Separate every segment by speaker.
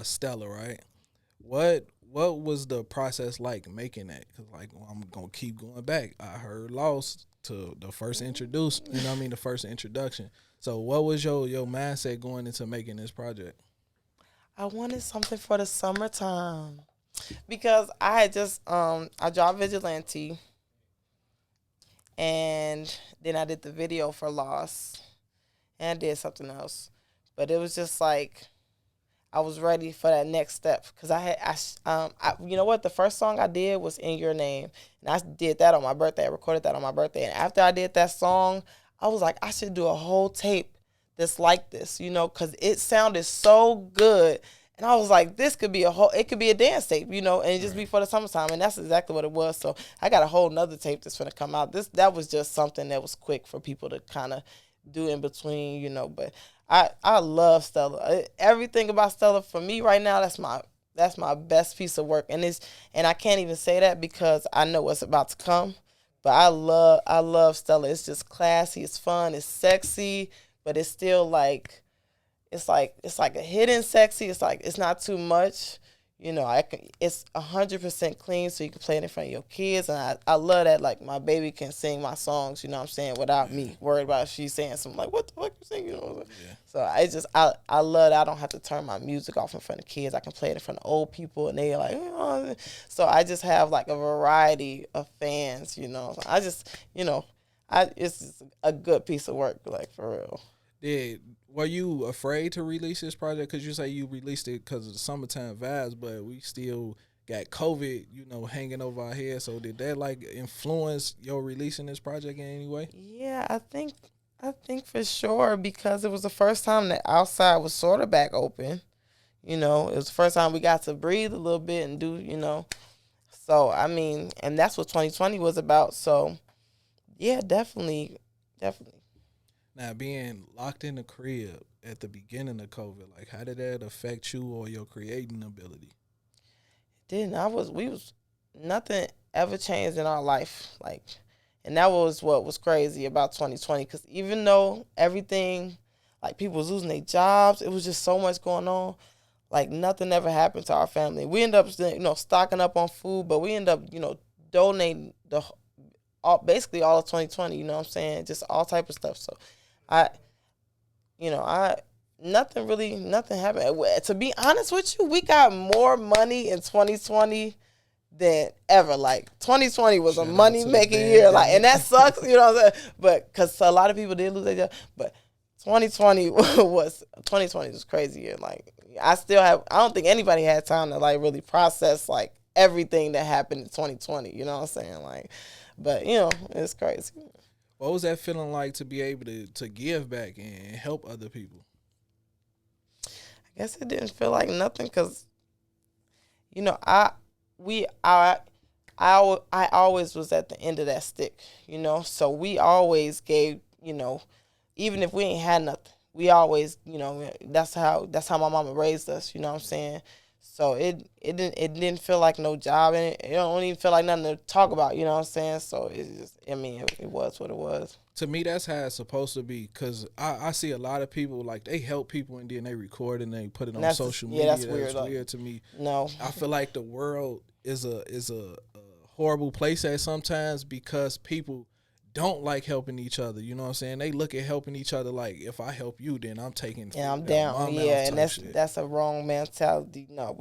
Speaker 1: Stella, right? What was the process like making that? Cause like I'm gonna keep going back. I heard Lost to the first introduce. You know what I mean? The first introduction. So what was your mindset going into making this project?
Speaker 2: I wanted something for the summertime because I had just I dropped Vigilante, and then I did the video for Lost, and I did something else, but it was just like I was ready for that next step because you know what, the first song I did was In Your Name, and I did that on my birthday. I recorded that on my birthday, and after I did that song, I was like, I should do a whole tape that's like this, because it sounded so good. And I was like, this could be it could be a dance tape, and it just be
Speaker 1: Right.
Speaker 2: for the summertime. And that's exactly what it was. So I got a whole nother tape that's gonna come out. That was just something that was quick for people to kind of do in between, but I love Stella. Everything about Stella for me right now, that's my best piece of work. And I can't even say that because I know what's about to come. But I love Stella. It's just classy, it's fun, it's sexy, but it's still like a hidden sexy. It's like it's not too much. It's 100% clean, so you can play it in front of your kids, and I love that. Like my baby can sing my songs, what I'm saying, without
Speaker 1: Yeah.
Speaker 2: me worried about if she's saying something like, "What the fuck you singing?"
Speaker 1: Yeah.
Speaker 2: So I love that I don't have to turn my music off in front of kids. I can play it in front of old people, and they're like, oh. So I just have like a variety of fans. So I just it's just a good piece of work, like for real.
Speaker 1: Did Were you afraid to release this project? Because you say you released it because of the summertime vibes, but we still got COVID, hanging over our head. So did that like influence your releasing this project in any way?
Speaker 2: Yeah, I think for sure because it was the first time that outside was sort of back open. It was the first time we got to breathe a little bit and do. So I mean, and that's what 2020 was about. So yeah, definitely, definitely.
Speaker 1: Now, being locked in the crib at the beginning of COVID, like how did that affect you or your creating ability?
Speaker 2: Didn't I was we was nothing ever changed in our life, like, and that was what was crazy about 2020. Because even though everything, like people was losing their jobs, it was just so much going on. Like nothing ever happened to our family. We end up, stocking up on food, but we end up, donating basically all of 2020. You know what I'm saying? Just all type of stuff. So I, I nothing happened. To be honest with you, we got more money in 2020 than ever. Like 2020 was a
Speaker 1: Shout out
Speaker 2: money
Speaker 1: to the
Speaker 2: making year. Like, and
Speaker 1: pandemic.
Speaker 2: that sucks. You know what I'm saying? But because a lot of people did lose their job, but 2020 was crazy year. Like I don't think anybody had time to like really process like everything that happened in 2020. You know what I'm saying? Like, but it's crazy.
Speaker 1: What was that feeling like to be able to give back and help other people?
Speaker 2: I guess it didn't feel like nothing because you know I we I always was at the end of that stick. So we always gave. Even if we ain't had nothing, we always, that's how my mama raised us. You know what I'm saying? So it didn't feel like no job, and it don't even feel like nothing to talk about. You know what I'm saying? So it's just, I mean, it was what it was.
Speaker 1: To me, that's how it's supposed to be. Cause I see a lot of people like they help people and then they record and they put it
Speaker 2: And
Speaker 1: on
Speaker 2: that's just,
Speaker 1: social
Speaker 2: yeah, that's
Speaker 1: media.
Speaker 2: weird.
Speaker 1: That's
Speaker 2: Like,
Speaker 1: weird to me.
Speaker 2: no,
Speaker 1: I feel like the world is a horrible place at sometimes because people don't like helping each other. You know what I'm saying? They look at helping each other like if I help you, then I'm taking
Speaker 2: yeah, I'm
Speaker 1: food out my
Speaker 2: down.
Speaker 1: mouth
Speaker 2: Yeah, and
Speaker 1: type
Speaker 2: that's
Speaker 1: shit.
Speaker 2: that's a wrong mentality. No,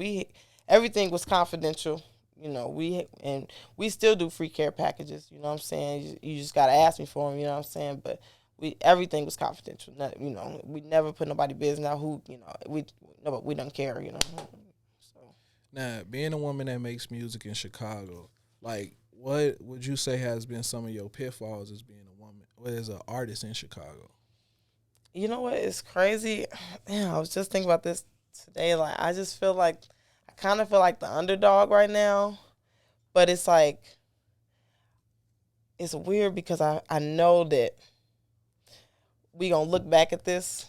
Speaker 2: everything was confidential. We still do free care packages. You know what I'm saying? You just gotta ask me for them. You know what I'm saying? But everything was confidential. We never put nobody business out. Who we no, but we don't care. So
Speaker 1: Now, being a woman that makes music in Chicago, like what would you say has been some of your pitfalls as being a woman or as an artist in Chicago?
Speaker 2: you know what? It's crazy. Man, I was just thinking about this today. Like I just feel like I kind of feel like the underdog right now. But it's like it's weird because I know that we gonna look back at this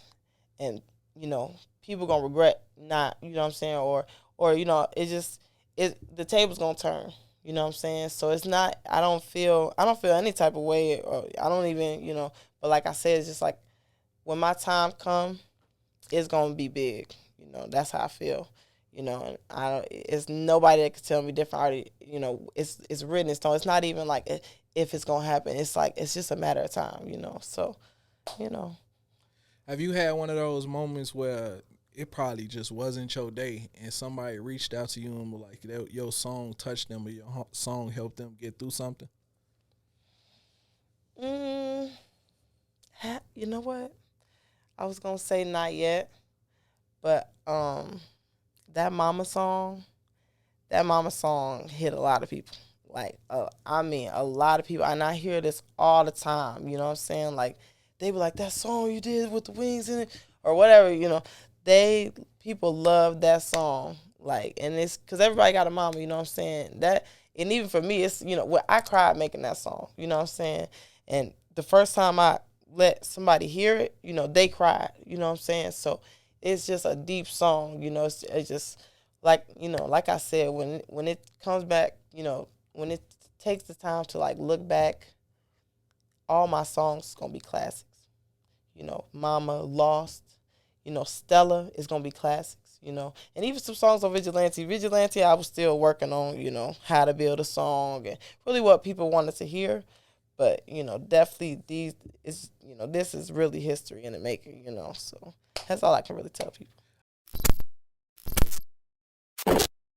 Speaker 2: and people gonna regret not, what I'm saying, or it just the table's gonna turn. You know what I'm saying? So it's not, I don't feel any type of way, or I don't even, but like I said, it's just like when my time come, it's gonna be big. You know, that's how I feel. You know, and I don't. It's nobody that can tell me different. Already, you know, it's written in stone. It's not even like if it's gonna happen. It's like it's just a matter of time. You know, so you know.
Speaker 1: Have you had one of those moments where it probably just wasn't your day and somebody reached out to you and was like, your song touched them or your song helped them get through something?
Speaker 2: Mm, you know what? I was gonna say not yet, but that that mama song hit a lot of people. Like, I mean, a lot of people, and I hear this all the time. You know what I'm saying? Like, they be like, that song you did with the wings in it, or whatever. You know, they people love that song. Like, and it's because everybody got a mama. You know what I'm saying? That, and even for me, it's I cried making that song. You know what I'm saying? And the first time I let somebody hear it, they cried. You know what I'm saying? So it's just a deep song. It's just like I said, when it comes back, when it takes the time to like look back, all my songs is gonna be classics. Mama, Lost, Stella is gonna be classics. And even some songs on Vigilante. Vigilante, I was still working on, how to build a song and really what people wanted to hear. But definitely this is really history in the making. So that's all I can really tell people.